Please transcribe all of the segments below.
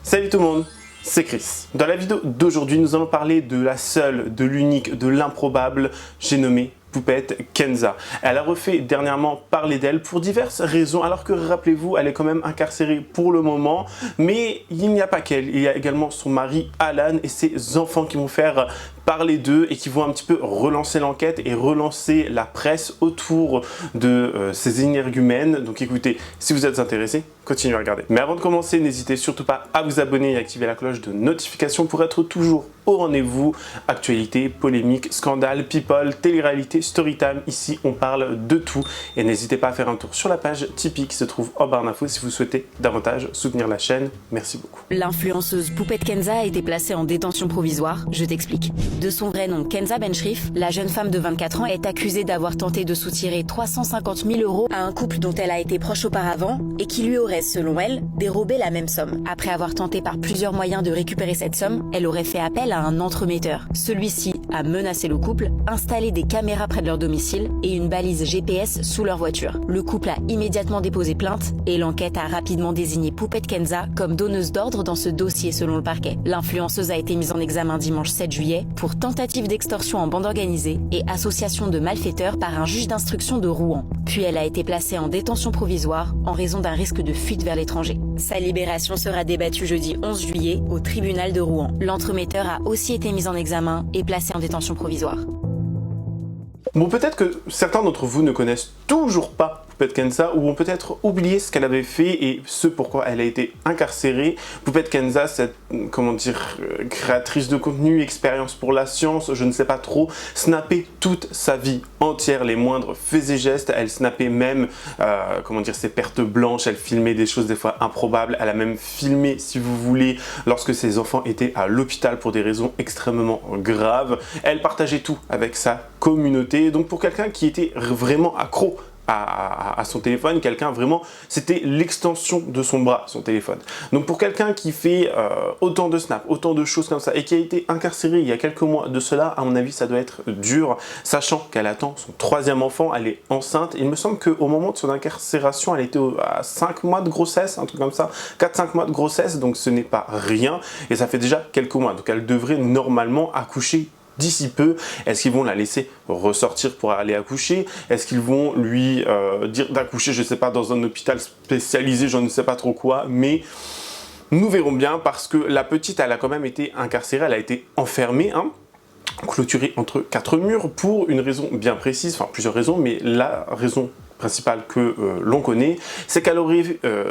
Salut tout le monde, c'est Chris. Dans la vidéo d'aujourd'hui, nous allons parler de la seule, de l'unique, de l'improbable, j'ai nommé Poupette Kenza. Elle a refait dernièrement parler d'elle pour diverses raisons, alors que rappelez-vous, elle est quand même incarcérée pour le moment, mais il n'y a pas qu'elle, il y a également son mari Alan et ses enfants qui vont faire parler d'eux et qui vont un petit peu relancer l'enquête et relancer la presse autour de ces énergumènes. Donc écoutez, si vous êtes intéressés, continuez à regarder. Mais avant de commencer, n'hésitez surtout pas à vous abonner et activer la cloche de notification pour être toujours au rendez-vous. Actualité, polémique, scandale, people, télé-réalité, storytime. Ici, on parle de tout. Et n'hésitez pas à faire un tour sur la page Tipeee qui se trouve en barre d'infos si vous souhaitez davantage soutenir la chaîne. Merci beaucoup. L'influenceuse Poupette Kenza a été placée en détention provisoire. Je t'explique. De son vrai nom, Kenza Bencherif, la jeune femme de 24 ans est accusée d'avoir tenté de soutirer 350 000 € à un couple dont elle a été proche auparavant et qui lui aurait, selon elle, dérobé la même somme. Après avoir tenté par plusieurs moyens de récupérer cette somme, elle aurait fait appel à un entremetteur. Celui-ci a menacé le couple, installé des caméras près de leur domicile et une balise GPS sous leur voiture. Le couple a immédiatement déposé plainte et l'enquête a rapidement désigné Poupette Kenza comme donneuse d'ordre dans ce dossier selon le parquet. L'influenceuse a été mise en examen dimanche 7 juillet pour tentative d'extorsion en bande organisée et association de malfaiteurs par un juge d'instruction de Rouen. Puis elle a été placée en détention provisoire en raison d'un risque de fuite vers l'étranger. Sa libération sera débattue jeudi 11 juillet au tribunal de Rouen. L'entremetteur a aussi été mis en examen et placé en détention provisoire. Bon, peut-être que certains d'entre vous ne connaissent toujours pas Poupette Kenza ou ont peut-être oublié ce qu'elle avait fait et ce pourquoi elle a été incarcérée. Poupette Kenza, cette, créatrice de contenu, expérience pour la science, je ne sais pas trop, snappait toute sa vie entière, les moindres faits et gestes. Elle snappait même, ses pertes blanches, elle filmait des choses des fois improbables. Elle a même filmé, si vous voulez, lorsque ses enfants étaient à l'hôpital pour des raisons extrêmement graves. Elle partageait tout avec sa communauté. Donc pour quelqu'un qui était vraiment accro à son téléphone, quelqu'un vraiment, c'était l'extension de son bras, son téléphone. Donc pour quelqu'un qui fait autant de snaps, autant de choses comme ça, et qui a été incarcéré il y a quelques mois de cela, à mon avis ça doit être dur, sachant qu'elle attend son 3e enfant, elle est enceinte. Il me semble qu'au moment de son incarcération, elle était à 5 mois de grossesse, un truc comme ça, 4-5 mois de grossesse, donc ce n'est pas rien, et ça fait déjà quelques mois, donc elle devrait normalement accoucher d'ici peu. Est-ce qu'ils vont la laisser ressortir pour aller accoucher? Est-ce qu'ils vont lui dire d'accoucher, je ne sais pas, dans un hôpital spécialisé, je ne sais pas trop quoi, mais nous verrons bien parce que la petite, elle a quand même été incarcérée, elle a été enfermée, clôturée entre 4 murs pour une raison bien précise, enfin plusieurs raisons, mais la raison principale que l'on connaît, c'est qu'elle aurait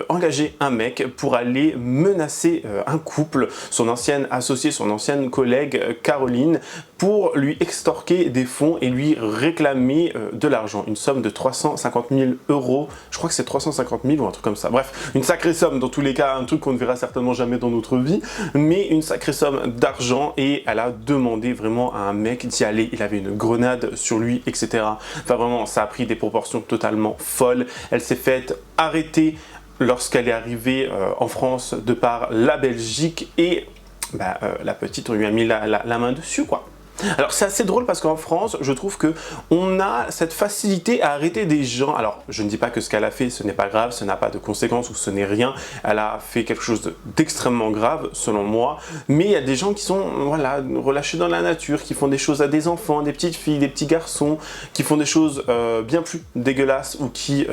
engagé un mec pour aller menacer un couple, son ancienne associée, son ancienne collègue Caroline, pour lui extorquer des fonds et lui réclamer de l'argent, une somme de 350 000 €, je crois que c'est 350 000 ou un truc comme ça, bref, une sacrée somme, dans tous les cas, un truc qu'on ne verra certainement jamais dans notre vie, mais une sacrée somme d'argent, et elle a demandé vraiment à un mec d'y aller, il avait une grenade sur lui, etc. Enfin vraiment, ça a pris des proportions totalement folle. Elle s'est faite arrêter lorsqu'elle est arrivée en France de par la Belgique et la petite, on lui a mis la main dessus, quoi. Alors c'est assez drôle parce qu'en France, je trouve que on a cette facilité à arrêter des gens. Alors je ne dis pas que ce qu'elle a fait, ce n'est pas grave, ce n'a pas de conséquences ou ce n'est rien. Elle a fait quelque chose d'extrêmement grave, selon moi. Mais il y a des gens qui sont relâchés dans la nature, qui font des choses à des enfants, des petites filles, des petits garçons, qui font des choses bien plus dégueulasses ou qui,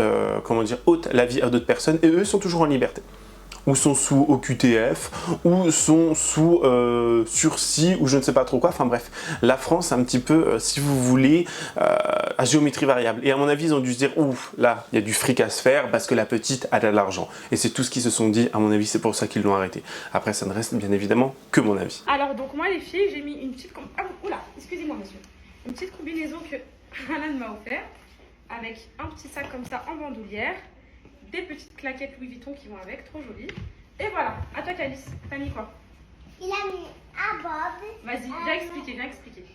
ôtent la vie à d'autres personnes. Et eux sont toujours en liberté. Ou sont sous OQTF, ou sont sous sursis, ou je ne sais pas trop quoi. Enfin bref, la France, un petit peu, si vous voulez, à géométrie variable. Et à mon avis, ils ont dû se dire, ouf, là, il y a du fric à se faire parce que la petite a de l'argent. Et c'est tout ce qu'ils se sont dit, à mon avis, c'est pour ça qu'ils l'ont arrêté. Après, ça ne reste bien évidemment que mon avis. Alors, donc moi, les filles, j'ai mis une petite... excusez-moi, monsieur. Une petite combinaison que Alan m'a offert, avec un petit sac comme ça en bandoulière, des petites claquettes Louis Vuitton qui vont avec, trop jolies. Et voilà, à toi Calice, t'as mis quoi? Il a mis un bob. Vas-y, viens expliquer, viens expliquer.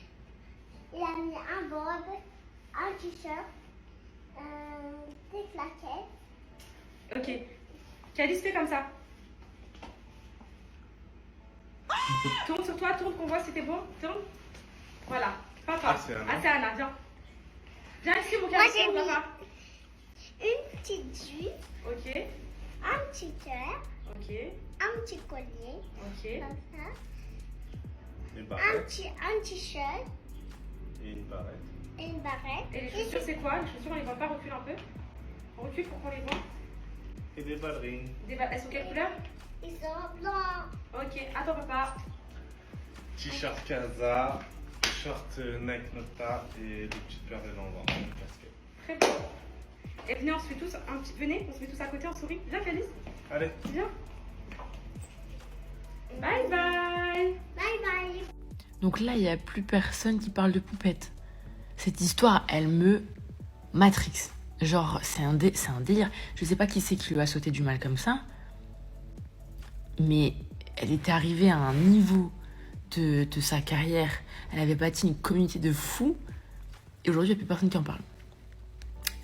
Il a mis un bob, un t-shirt, des claquettes. Ok. Calice, fais comme ça. Tourne sur toi, tourne qu'on voit si t'es bon. Tourne. Voilà. Papa. C'est Anna, viens. Viens ici, mon Calice, Moi, j'ai papa. une petite jupe. Ok. un petit cœur, Ok, un petit collier, ok. comme ça, Une un barrette t-shirt et une barrette. et une barrette. Et les chaussures, c'est quoi? Les chaussures, on les voit pas, recule un peu. On recule pour qu'on les voit. Et des ballerines. Elles sont quelle couleur? Ils sont blancs. Ok, attends papa. T-shirt Kenza, short Nike Nota et des petites paires de lambres en casquette. Très bien. Et venez, on se fait tous un petit... Venez, on se met tous à côté, on sourit. Viens, Calice. Allez. Viens. Bye bye. Bye bye. Donc là, il n'y a plus personne qui parle de poupette. Cette histoire, elle me matrix. Genre, c'est un délire. Je sais pas qui c'est qui lui a sauté du mal comme ça. Mais elle était arrivée à un niveau de sa carrière. Elle avait bâti une communauté de fous. Et aujourd'hui, il n'y a plus personne qui en parle.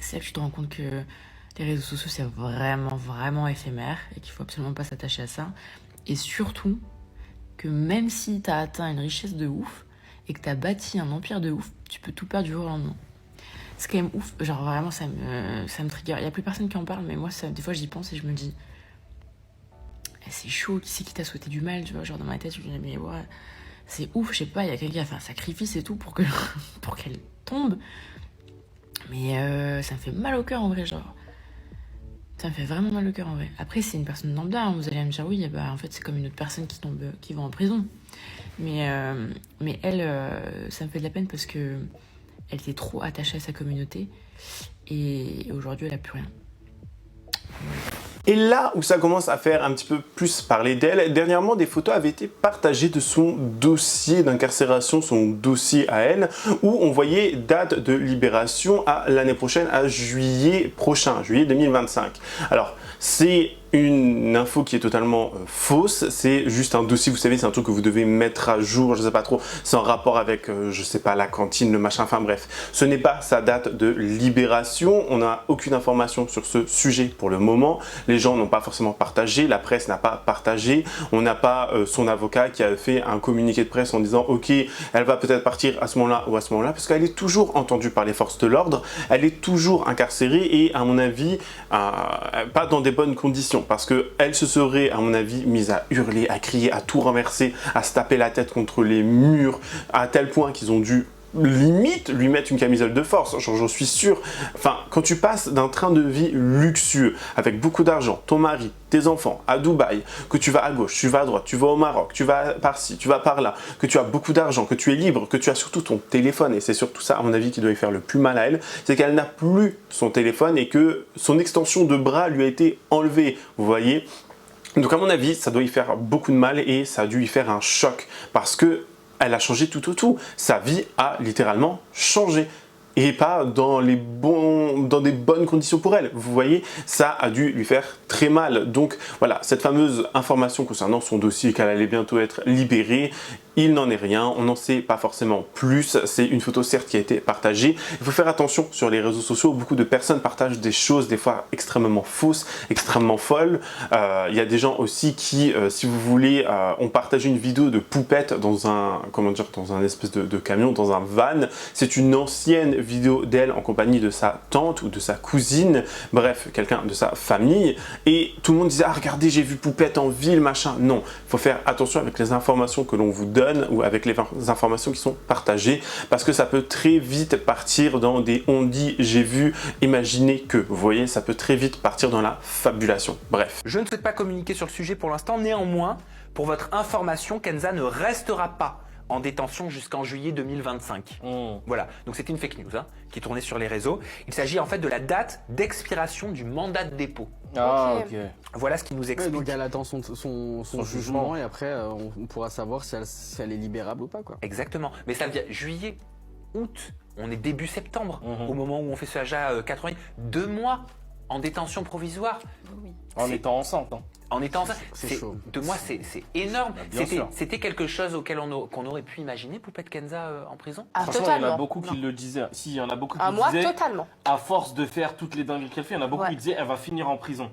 C'est là que tu te rends compte que les réseaux sociaux, c'est vraiment, vraiment éphémère. Et qu'il faut absolument pas s'attacher à ça. Et surtout, que même si tu as atteint une richesse de ouf et que tu as bâti un empire de ouf, tu peux tout perdre du jour au lendemain. C'est quand même ouf, genre vraiment ça me trigger. Il n'y a plus personne qui en parle, mais moi des fois j'y pense et je me dis c'est chaud, qui c'est qui t'a souhaité du mal, tu vois, genre dans ma tête je me dis mais ouais, c'est ouf, je sais pas, il y a quelqu'un qui a fait un sacrifice et tout pour qu'elle tombe. Mais ça me fait mal au cœur en vrai, genre. Ça me fait vraiment mal au cœur en vrai. Après, c'est une personne lambda, hein. Vous allez me dire oui, bah, en fait, c'est comme une autre personne qui va en prison. Mais elle, ça me fait de la peine parce que elle était trop attachée à sa communauté et aujourd'hui, elle a plus rien. Et là où ça commence à faire un petit peu plus parler d'elle, dernièrement des photos avaient été partagées de son dossier d'incarcération, son dossier à elle, où on voyait date de libération à l'année prochaine, à juillet prochain, juillet 2025. Alors c'est une info qui est totalement fausse, c'est juste un dossier, vous savez, c'est un truc que vous devez mettre à jour, je sais pas trop, c'est en rapport avec, je sais pas, la cantine, le machin, enfin bref. Ce n'est pas sa date de libération, on n'a aucune information sur ce sujet pour le moment, les gens n'ont pas forcément partagé, la presse n'a pas partagé, on n'a pas son avocat qui a fait un communiqué de presse en disant ok, elle va peut-être partir à ce moment-là ou à ce moment-là, parce qu'elle est toujours entendue par les forces de l'ordre, elle est toujours incarcérée et à mon avis, pas dans des bonnes conditions. Parce qu'elle se serait, à mon avis, mise à hurler, à crier, à tout renverser, à se taper la tête contre les murs, à tel point qu'ils ont dû limite lui mettre une camisole de force, j'en suis sûr. Enfin, quand tu passes d'un train de vie luxueux, avec beaucoup d'argent, ton mari, tes enfants, à Dubaï, que tu vas à gauche, tu vas à droite, tu vas au Maroc, tu vas par-ci, tu vas par-là, que tu as beaucoup d'argent, que tu es libre, que tu as surtout ton téléphone, et c'est surtout ça, à mon avis, qui doit y faire le plus mal à elle, c'est qu'elle n'a plus son téléphone et que son extension de bras lui a été enlevée, vous voyez. Donc à mon avis, ça doit y faire beaucoup de mal et ça a dû y faire un choc parce que elle a changé tout au tout. Sa vie a littéralement changé. Et pas dans des bonnes conditions pour elle. Vous voyez, ça a dû lui faire très mal. Donc voilà, cette fameuse information concernant son dossier qu'elle allait bientôt être libérée, il n'en est rien, on n'en sait pas forcément plus. C'est une photo certes qui a été partagée. Il faut faire attention sur les réseaux sociaux. Beaucoup de personnes partagent des choses des fois extrêmement fausses, extrêmement folles. Il y a des gens aussi qui, si vous voulez, ont partagé une vidéo de poupette dans un, dans un espèce de camion, dans un van. C'est une ancienne vidéo d'elle en compagnie de sa tante ou de sa cousine, bref, quelqu'un de sa famille. Et tout le monde disait « Ah, regardez, j'ai vu poupette en ville, machin ». Non, il faut faire attention avec les informations que l'on vous donne ou avec les informations qui sont partagées parce que ça peut très vite partir dans des on dit, j'ai vu, imaginez que. Vous voyez, ça peut très vite partir dans la fabulation. Bref. Je ne souhaite pas communiquer sur le sujet pour l'instant. Néanmoins, pour votre information, Kenza ne restera pas en détention jusqu'en juillet 2025. Voilà, donc c'était une fake news qui tournait sur les réseaux. Il s'agit en fait de la date d'expiration du mandat de dépôt. Ah, ok. Voilà ce qui nous explique. Donc elle attend son jugement et après on pourra savoir si elle est libérable ou pas, quoi. Exactement, mais ça vient juillet, août, on est début septembre, au moment où on fait ce AJA 80, 2 mois en détention provisoire. Oui. En étant enceinte. Hein. En étant enceinte, C'est chaud. 2 mois, c'est énorme. Bien sûr. C'était quelque chose auquel qu'on aurait pu imaginer, Poupette Kenza en prison. Ah, Franchement, totalement. il y en a beaucoup qui le disaient. Si, il y en a beaucoup qui Ah, le moi, disaient. totalement. À force de faire toutes les dingueries qu'elle fait, il y en a beaucoup Ouais. qui disaient elle va finir en prison.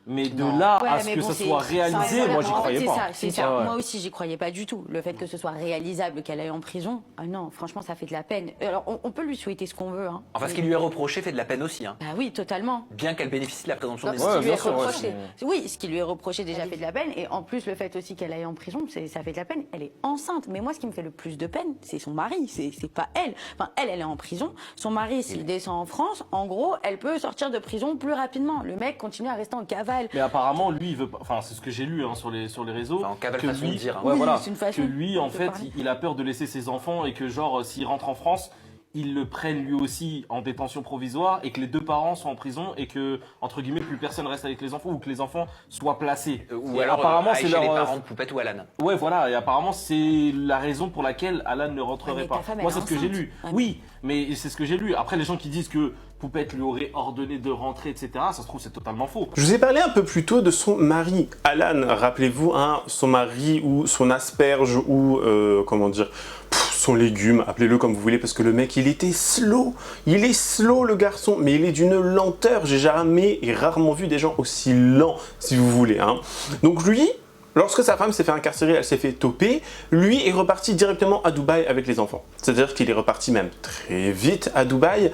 Mais de Non. là Ouais, à ce mais que bon, ça c'est- soit réalisé, moi, j'y en fait, croyais pas. C'est ça. Ouais. Moi aussi, j'y croyais pas du tout. Le fait que ce soit réalisable, qu'elle aille en prison, ah non, franchement, ça fait de la peine. Alors, on peut lui souhaiter ce qu'on veut. Hein. Enfin, ce qui lui est reproché fait de la peine aussi. Hein. Bah oui, totalement. Bien qu'elle bénéficie de la présomption Donc, d'innocence. ce qui lui est sûr, ouais, reproché, oui, ce qui lui est reproché déjà fait de la peine. Et en plus, le fait aussi qu'elle aille en prison, ça fait de la peine. Elle est enceinte. Mais moi, ce qui me fait le plus de peine, c'est son mari. C'est pas elle. Enfin, elle est en prison. Son mari, s'il descend en France, en gros, elle peut sortir de prison plus rapidement. Le mec continue à rester en cavale. Mais apparemment, lui, il veut pas. Enfin, c'est ce que j'ai lu sur les réseaux. Enfin, en cavale que façon lui, de dire, hein. ouais, Oui, voilà, c'est une façon que lui, en de fait, parler. il a peur de laisser ses enfants et que, genre, s'il rentre en France, ils le prennent lui aussi en détention provisoire et que les deux parents sont en prison et que, entre guillemets, plus personne reste avec les enfants ou que les enfants soient placés. Ou Et alors, apparemment, c'est chez leur. les parents de Poupette ou Alan. Ouais, voilà, et apparemment, c'est la raison pour laquelle Alan ne rentrerait Ouais, mais pas. ta femme, Moi, elle c'est est ce que j'ai enceinte. lu. Ouais. Oui, mais c'est ce que j'ai lu. Après, les gens qui disent que Poupette lui aurait ordonné de rentrer, etc., ça se trouve, c'est totalement faux. Je vous ai parlé un peu plus tôt de son mari, Alan. Rappelez-vous, hein, son mari ou son asperge ou, comment dire, son légume, appelez-le comme vous voulez, parce que le mec, il était slow. Il est slow, le garçon, mais il est d'une lenteur. J'ai jamais et rarement vu des gens aussi lents, si vous voulez. Hein. Donc lui, lorsque sa femme s'est fait incarcérer, elle s'est fait toper, lui est reparti directement à Dubaï avec les enfants. C'est-à-dire qu'il est reparti même très vite à Dubaï.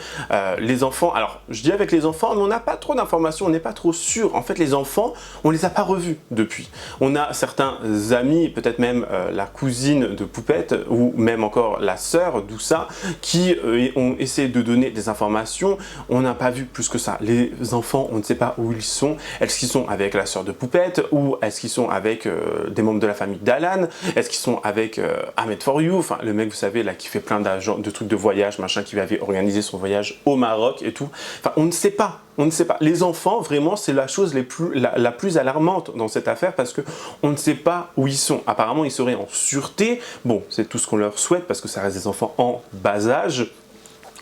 Les enfants, alors je dis avec les enfants, mais on n'a pas trop d'informations, on n'est pas trop sûr. En fait, les enfants, on les a pas revus depuis. On a certains amis, peut-être même la cousine de Poupette, ou même encore la sœur d'Oussa, qui ont essayé de donner des informations. On n'a pas vu plus que ça. Les enfants, on ne sait pas où ils sont. Est-ce qu'ils sont avec la sœur de Poupette, ou est-ce qu'ils sont avec des membres de la famille d'Alan? Est-ce qu'ils sont avec Ahmed For You, enfin le mec, vous savez, là, qui fait plein de trucs de voyage, machin, qui avait organisé son voyage au Maroc et tout. Enfin, on ne sait pas. On ne sait pas. Les enfants, vraiment, c'est la chose la plus alarmante dans cette affaire parce que on ne sait pas où ils sont. Apparemment, ils seraient en sûreté. Bon, c'est tout ce qu'on leur souhaite parce que ça reste des enfants en bas âge.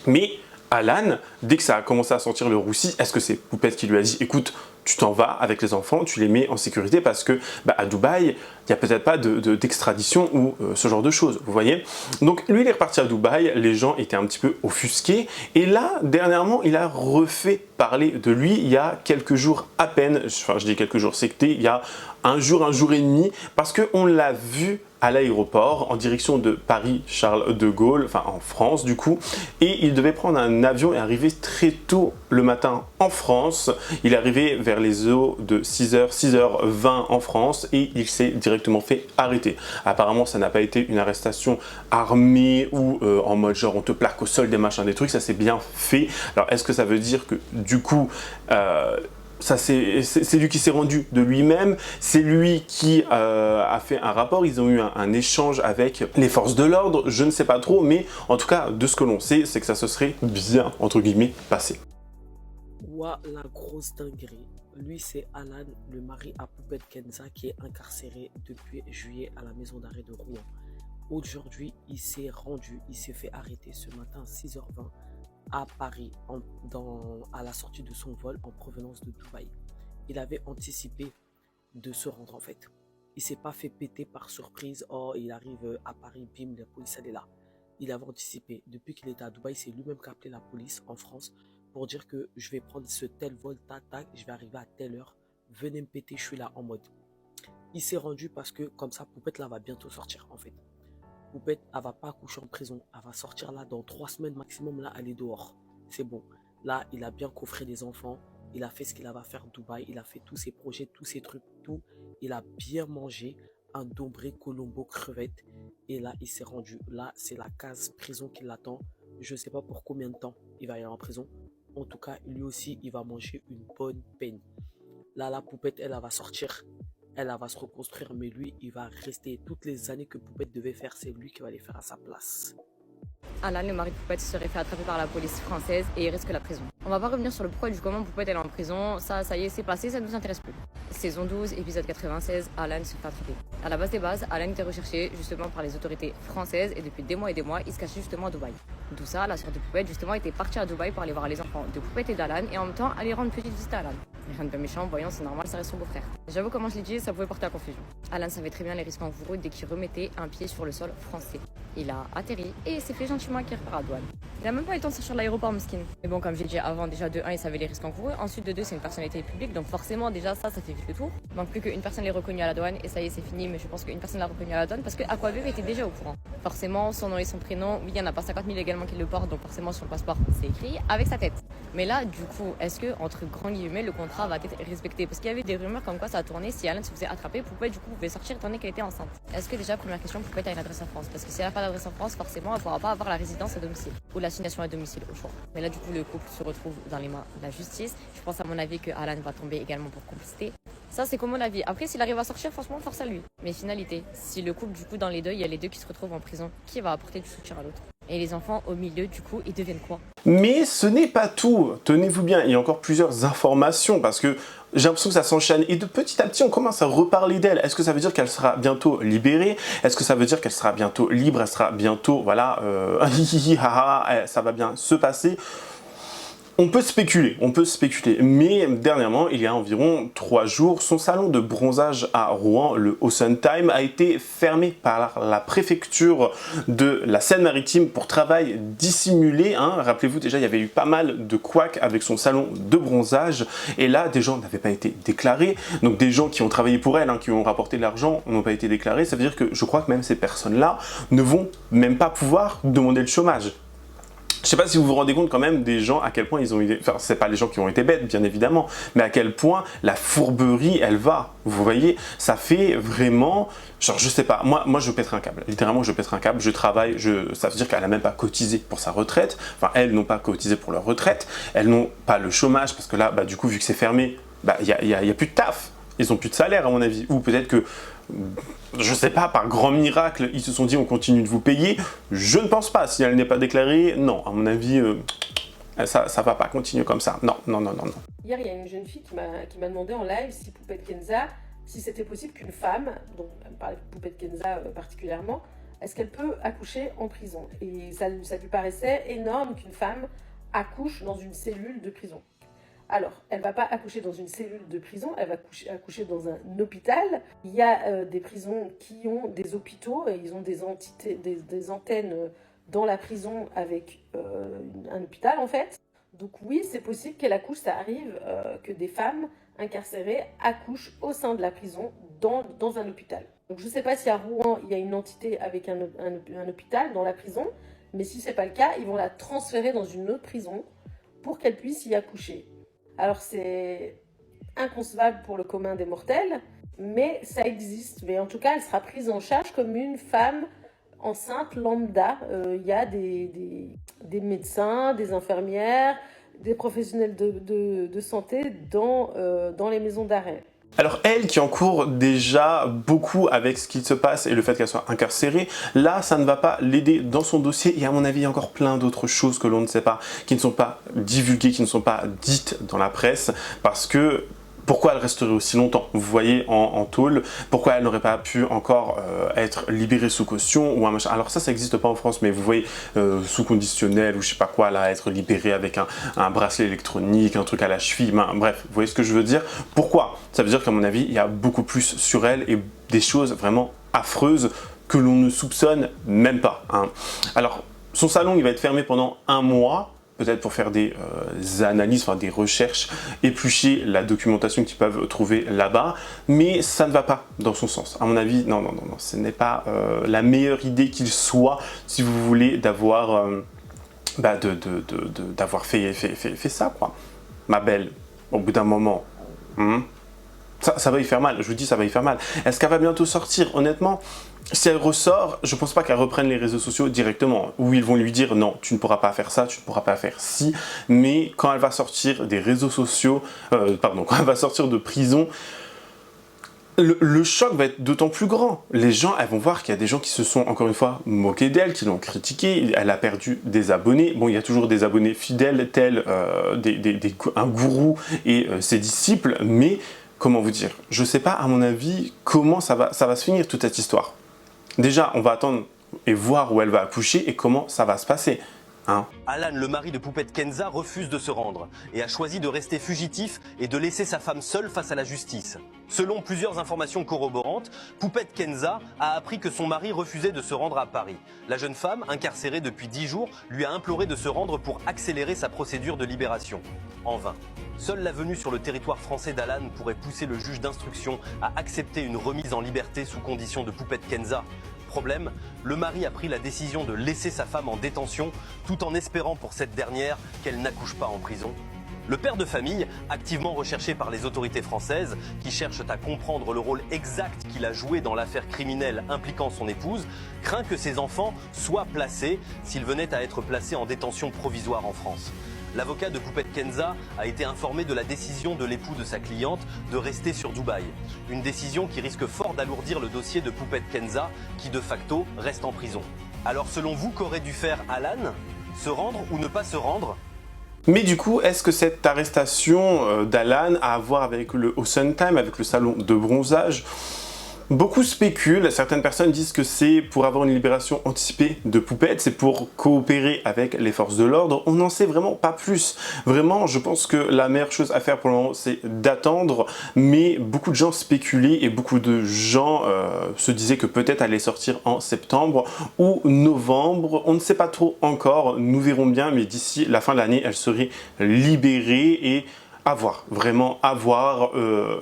Mais Alan, dès que ça a commencé à sentir le roussi, est-ce que c'est Poupette qui lui a dit « Écoute, tu t'en vas avec les enfants, tu les mets en sécurité parce que à Dubaï, il n'y a peut-être pas d'extradition ou ce genre de choses, vous voyez ?» Donc lui, il est reparti à Dubaï, les gens étaient un petit peu offusqués. Et là, dernièrement, il a refait parler de lui il y a quelques jours à peine. Enfin, je dis quelques jours, c'était il y a un jour et demi, parce qu'on l'a vu à l'aéroport en direction de Paris-Charles de Gaulle, enfin en France du coup, et il devait prendre un avion et arriver très tôt le matin en France. Il est arrivé vers les eaux de 6h, 6h20 en France et il s'est directement fait arrêter. Apparemment, ça n'a pas été une arrestation armée ou en mode genre on te plaque au sol des machins, des trucs, ça s'est bien fait. Alors est-ce que ça veut dire que du coup c'est lui qui s'est rendu de lui-même, c'est lui qui a fait un rapport, ils ont eu un échange avec les forces de l'ordre, je ne sais pas trop, mais en tout cas, de ce que l'on sait, c'est que ça se serait bien, entre guillemets, passé. Ouah, la grosse dinguerie. Lui, c'est Alan, le mari à Poupette Kenza, qui est incarcéré depuis juillet à la maison d'arrêt de Rouen. Aujourd'hui, il s'est rendu, il s'est fait arrêter ce matin à 6h20 à Paris, à la sortie de son vol en provenance de Dubaï. Il avait anticipé de se rendre en fait. Il s'est pas fait péter par surprise. Oh, il arrive à Paris, bim, la police elle est là. Il avait anticipé. Depuis qu'il était à Dubaï, c'est lui-même qui a appelé la police en France pour dire que je vais prendre ce tel vol, tac, je vais arriver à telle heure. Venez me péter, je suis là en mode. Il s'est rendu parce que comme ça, Poupette là va bientôt sortir en fait. Poupette, elle va pas accoucher en prison. Elle va sortir là dans 3 semaines maximum. Là, elle est dehors. C'est bon. Là, il a bien coffré les enfants. Il a fait ce qu'il avait à faire à Dubaï. Il a fait tous ses projets, tous ses trucs, tout. Il a bien mangé un dombré colombo crevette. Et là, il s'est rendu. Là, c'est la case prison qui l'attend. Je sais pas pour combien de temps il va y aller en prison. En tout cas, lui aussi, il va manger une bonne peine. Là, la Poupette, elle va sortir. Elle va se reconstruire, mais lui, il va rester toutes les années que Poupette devait faire, c'est lui qui va les faire à sa place. Alan, le mari de Poupette, serait fait attraper par la police française et il risque la prison. On va pas revenir sur le pourquoi du comment Poupette elle est en prison, ça y est, c'est passé, ça ne nous intéresse plus. Saison 12, épisode 96, Alan se fait attraper. À la base des bases, Alan était recherché justement par les autorités françaises et depuis des mois, il se cachait justement à Dubaï. D'où ça, la sœur de Poupette justement était partie à Dubaï pour aller voir les enfants de Poupette et d'Alan et en même temps aller rendre une petite visite à Alan. Rien de bien méchant, voyons, c'est normal, ça reste son beau-frère. J'avoue, comment je l'ai dit, ça pouvait porter à confusion. Alan savait très bien les risques encourus dès qu'il remettait un pied sur le sol français. Il a atterri et s'est fait gentiment acquérir par la douane. Il a même pas eu le temps de sortir de l'aéroport, Miskin. Mais bon, comme j'ai dit avant, déjà de 1, il savait les risques encourus. Ensuite, de 2, c'est une personnalité publique. Donc forcément, déjà, ça fait vite le tour. Il manque plus qu'une personne l'ait reconnu à la douane. Et ça y est, c'est fini. Mais je pense qu'une personne l'a reconnu à la douane parce que Aquaviv était déjà au courant. Forcément, son nom et son prénom, oui, il y en a pas 50 000 également qui le portent. Donc forcément, sur le passeport, c'est écrit avec sa tête. Mais là, du coup, est-ce que, entre grands guillemets, le contrat va être respecté? Parce qu'il y avait des rumeurs comme quoi ça a tourné. Si Alan se faisait attraper, Poupette, du coup, pouvait sortir étant donné qu'elle était enceinte. Est-ce que déjà, première question, Poupette a une adresse en France? Parce que si elle n'a pas d'adresse en France, forcément, elle ne pourra pas avoir la résidence à domicile ou l'assignation à domicile au choix. Mais là, du coup, le couple se retrouve dans les mains de la justice. Je pense, à mon avis, que Alan va tomber également pour complicité. Ça, c'est comme mon avis. Après, s'il arrive à sortir, franchement, force à lui. Mais finalité, si le couple, du coup, dans les deux, il y a les deux qui se retrouvent en prison, qui va apporter du soutien à l'autre? Et les enfants, au milieu, du coup, ils deviennent quoi? Mais ce n'est pas tout. Tenez-vous bien, il y a encore plusieurs informations parce que j'ai l'impression que ça s'enchaîne et de petit à petit on commence à reparler d'elle. Est-ce que ça veut dire qu'elle sera bientôt libérée? Est-ce que ça veut dire qu'elle sera bientôt libre? Elle sera bientôt, voilà, ça va bien se passer? On peut spéculer, mais dernièrement, il y a environ 3 jours, son salon de bronzage à Rouen, le Ocean Time, a été fermé par la préfecture de la Seine-Maritime pour travail dissimulé. Rappelez-vous, déjà, il y avait eu pas mal de couacs avec son salon de bronzage, et là, des gens n'avaient pas été déclarés, donc des gens qui ont travaillé pour elle, qui ont rapporté de l'argent, n'ont pas été déclarés. Ça veut dire que je crois que même ces personnes-là ne vont même pas pouvoir demander le chômage. Je sais pas si vous vous rendez compte quand même des gens à quel point ils ont été... Enfin, c'est pas les gens qui ont été bêtes, bien évidemment, mais à quel point la fourberie, elle va. Vous voyez, ça fait vraiment... Genre, je sais pas, moi je pèterai un câble. Littéralement, je pèterai un câble, je travaille, ça veut dire qu'elle a même pas cotisé pour sa retraite. Enfin, elles n'ont pas cotisé pour leur retraite. Elles n'ont pas le chômage, parce que là, du coup, vu que c'est fermé, il y a plus de taf. Ils ont plus de salaire, à mon avis. Ou peut-être que... Je sais pas, par grand miracle, ils se sont dit on continue de vous payer. Je ne pense pas. Si elle n'est pas déclarée, non, à mon avis, ça va pas continuer comme ça. Non. Hier, il y a une jeune fille qui m'a demandé en live si Poupette Kenza, si c'était possible qu'une femme, donc elle me parlait de Poupette Kenza particulièrement, est-ce qu'elle peut accoucher en prison? Et ça lui paraissait énorme qu'une femme accouche dans une cellule de prison. Alors, elle ne va pas accoucher dans une cellule de prison, elle va accoucher dans un hôpital. Il y a des prisons qui ont des hôpitaux et ils ont des antennes dans la prison avec un hôpital en fait. Donc oui, c'est possible qu'elle accouche, ça arrive que des femmes incarcérées accouchent au sein de la prison dans un hôpital. Donc je ne sais pas si à Rouen, il y a une entité avec un hôpital dans la prison, mais si ce n'est pas le cas, ils vont la transférer dans une autre prison pour qu'elle puisse y accoucher. Alors c'est inconcevable pour le commun des mortels, mais ça existe. Mais en tout cas, elle sera prise en charge comme une femme enceinte lambda. Il y a des médecins, des infirmières, des professionnels de santé dans les maisons d'arrêt. Alors elle qui encourt déjà beaucoup avec ce qui se passe et le fait qu'elle soit incarcérée, là ça ne va pas l'aider dans son dossier et à mon avis il y a encore plein d'autres choses que l'on ne sait pas, qui ne sont pas divulguées, qui ne sont pas dites dans la presse parce que pourquoi elle resterait aussi longtemps, vous voyez, en tôle, pourquoi elle n'aurait pas pu encore être libérée sous caution ou un machin. Alors ça n'existe pas en France, mais vous voyez, sous conditionnel ou je sais pas quoi, là, être libérée avec un bracelet électronique, un truc à la cheville, bref, vous voyez ce que je veux dire. Pourquoi? Ça veut dire qu'à mon avis, il y a beaucoup plus sur elle et des choses vraiment affreuses que l'on ne soupçonne même pas. Alors, son salon, il va être fermé pendant 1 mois, peut-être pour faire des analyses, enfin des recherches, éplucher la documentation qu'ils peuvent trouver là-bas, mais ça ne va pas dans son sens. À mon avis, non, ce n'est pas la meilleure idée qu'il soit, si vous voulez, d'avoir d'avoir fait ça, quoi. Ma belle, au bout d'un moment, ça va y faire mal, je vous dis, ça va y faire mal. Est-ce qu'elle va bientôt sortir? Honnêtement, si elle ressort, je ne pense pas qu'elle reprenne les réseaux sociaux directement, où ils vont lui dire non, tu ne pourras pas faire ça, tu ne pourras pas faire ci, mais quand elle va sortir des réseaux sociaux, quand elle va sortir de prison, le choc va être d'autant plus grand. Les gens, elles vont voir qu'il y a des gens qui se sont, encore une fois, moqués d'elle, qui l'ont critiquée. Elle a perdu des abonnés. Bon, il y a toujours des abonnés fidèles, tels un gourou et ses disciples, mais comment vous dire? Je ne sais pas, à mon avis, comment ça va se finir, toute cette histoire. Déjà, on va attendre et voir où elle va accoucher et comment ça va se passer. Hein. Alan, le mari de Poupette Kenza, refuse de se rendre et a choisi de rester fugitif et de laisser sa femme seule face à la justice. Selon plusieurs informations corroborantes, Poupette Kenza a appris que son mari refusait de se rendre à Paris. La jeune femme, incarcérée depuis 10 jours, lui a imploré de se rendre pour accélérer sa procédure de libération. En vain. Seule la venue sur le territoire français d'Alan pourrait pousser le juge d'instruction à accepter une remise en liberté sous condition de Poupette Kenza. Problème, le mari a pris la décision de laisser sa femme en détention tout en espérant pour cette dernière qu'elle n'accouche pas en prison. Le père de famille, activement recherché par les autorités françaises, qui cherchent à comprendre le rôle exact qu'il a joué dans l'affaire criminelle impliquant son épouse, craint que ses enfants soient placés s'ils venaient à être placés en détention provisoire en France. L'avocat de Poupette Kenza a été informé de la décision de l'époux de sa cliente de rester sur Dubaï. Une décision qui risque fort d'alourdir le dossier de Poupette Kenza, qui de facto reste en prison. Alors selon vous, qu'aurait dû faire Alan? Se rendre ou ne pas se rendre? Mais du coup, est-ce que cette arrestation d'Alan a à voir avec le Ocean Time, avec le salon de bronzage? Beaucoup spéculent, certaines personnes disent que c'est pour avoir une libération anticipée de Poupette, c'est pour coopérer avec les forces de l'ordre. On n'en sait vraiment pas plus. Vraiment, je pense que la meilleure chose à faire pour le moment, c'est d'attendre. Mais beaucoup de gens spéculaient et beaucoup de gens se disaient que peut-être elle allait sortir en septembre ou novembre. On ne sait pas trop encore, nous verrons bien, mais d'ici la fin de l'année, elle serait libérée et à voir, vraiment à voir.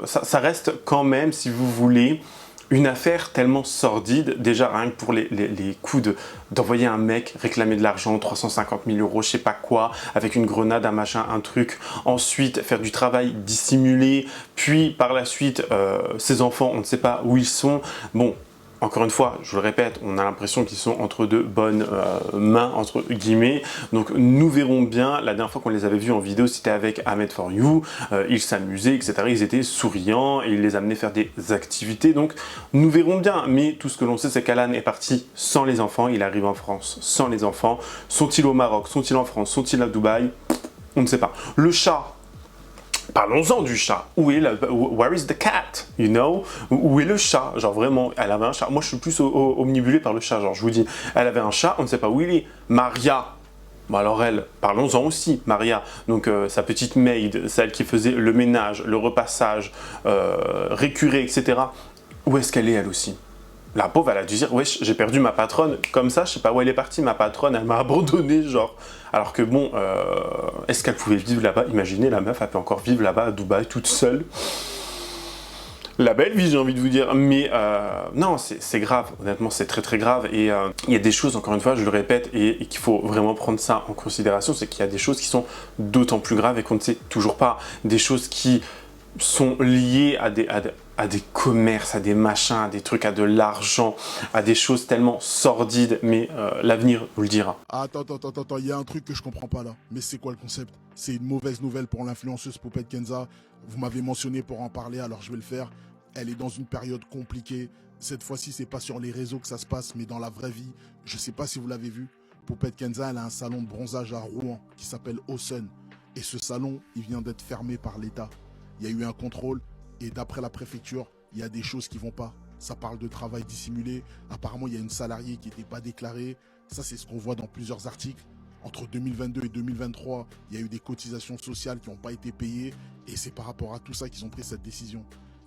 Ça reste quand même, si vous voulez, une affaire tellement sordide, déjà rien que pour les coups d'envoyer un mec réclamer de l'argent, 350 000 €, je sais pas quoi, avec une grenade, un machin, un truc, ensuite faire du travail dissimulé, puis par la suite, ses enfants, on ne sait pas où ils sont, bon. Encore une fois, je vous le répète, on a l'impression qu'ils sont entre de bonnes mains, entre guillemets. Donc nous verrons bien. La dernière fois qu'on les avait vus en vidéo, c'était avec Ahmed For You. Ils s'amusaient, etc. Ils étaient souriants et ils les amenaient faire des activités. Donc nous verrons bien. Mais tout ce que l'on sait, c'est qu'Alan est parti sans les enfants. Il arrive en France sans les enfants. Sont-ils au Maroc? Sont-ils en France? Sont-ils à Dubaï? On ne sait pas. Le chat. Parlons-en du chat. Où est where is the cat? You know? Où est le chat? Genre vraiment, elle avait un chat. Moi, je suis plus omnibulé par le chat. Genre, je vous dis, elle avait un chat, on ne sait pas où il est. Maria. Bon alors elle, parlons-en aussi, Maria. Donc sa petite maid, celle qui faisait le ménage, le repassage, récurer, etc. Où est-ce qu'elle est, elle aussi? La pauvre, elle a dû dire, wesh, j'ai perdu ma patronne, comme ça, je sais pas où elle est partie, ma patronne, elle m'a abandonné, genre. Alors que bon, est-ce qu'elle pouvait vivre là-bas? Imaginez, la meuf, elle peut encore vivre là-bas à Dubaï, toute seule. La belle vie, j'ai envie de vous dire, mais non, c'est grave, honnêtement, c'est très très grave, et il y a des choses, encore une fois, je le répète, et qu'il faut vraiment prendre ça en considération, c'est qu'il y a des choses qui sont d'autant plus graves et qu'on ne sait toujours pas, des choses qui sont liées à des commerces, à des machins, à des trucs, à de l'argent, à des choses tellement sordides, mais l'avenir vous le dira. Attends, il y a un truc que je comprends pas là. Mais c'est quoi le concept? C'est une mauvaise nouvelle pour l'influenceuse Poupette Kenza. Vous m'avez mentionné pour en parler, alors je vais le faire. Elle est dans une période compliquée. Cette fois-ci, c'est pas sur les réseaux que ça se passe, mais dans la vraie vie. Je sais pas si vous l'avez vu. Poupette Kenza, elle a un salon de bronzage à Rouen qui s'appelle Ocean. Et ce salon, il vient d'être fermé par l'État. Il y a eu un contrôle et d'après la préfecture, il y a des choses qui vont pas. Ça parle de travail dissimulé. Apparemment, il y a une salariée qui n'était pas déclarée. Ça, c'est ce qu'on voit dans plusieurs articles. Entre 2022 et 2023, il y a eu des cotisations sociales qui n'ont pas été payées. Et c'est par rapport à tout ça qu'ils ont pris cette décision.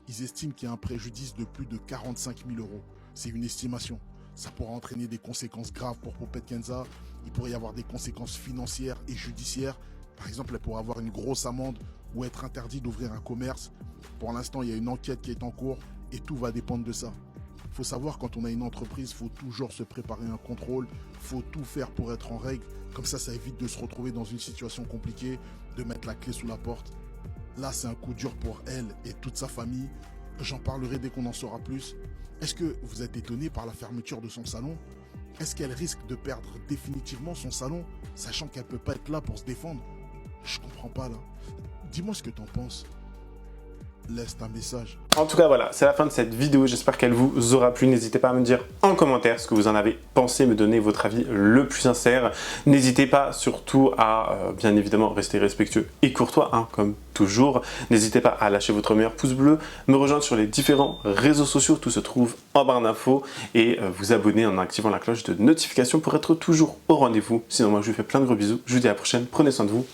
Ils estiment qu'il y a un préjudice de plus de 45 000 €. C'est une estimation. Ça pourra entraîner des conséquences graves pour Poupette Kenza. Il pourrait y avoir des conséquences financières et judiciaires. Par exemple, elle pourrait avoir une grosse amende ou être interdit d'ouvrir un commerce. Pour l'instant, il y a une enquête qui est en cours et tout va dépendre de ça. Il faut savoir, quand on a une entreprise, il faut toujours se préparer un contrôle, il faut tout faire pour être en règle. Comme ça évite de se retrouver dans une situation compliquée, de mettre la clé sous la porte. Là, c'est un coup dur pour elle et toute sa famille. J'en parlerai dès qu'on en saura plus. Est-ce que vous êtes étonné par la fermeture de son salon? Est-ce qu'elle risque de perdre définitivement son salon, sachant qu'elle ne peut pas être là pour se défendre? Je comprends pas là. Dis-moi ce que t'en penses. laisse un message. En tout cas, voilà, c'est la fin de cette vidéo. J'espère qu'elle vous aura plu. N'hésitez pas à me dire en commentaire ce que vous en avez pensé, me donner votre avis le plus sincère. N'hésitez pas surtout à, bien évidemment, rester respectueux et courtois, hein, comme toujours. N'hésitez pas à lâcher votre meilleur pouce bleu, me rejoindre sur les différents réseaux sociaux, tout se trouve en barre d'infos, et vous abonner en activant la cloche de notification pour être toujours au rendez-vous. Sinon, moi, je vous fais plein de gros bisous. Je vous dis à la prochaine. Prenez soin de vous.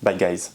Bye, guys.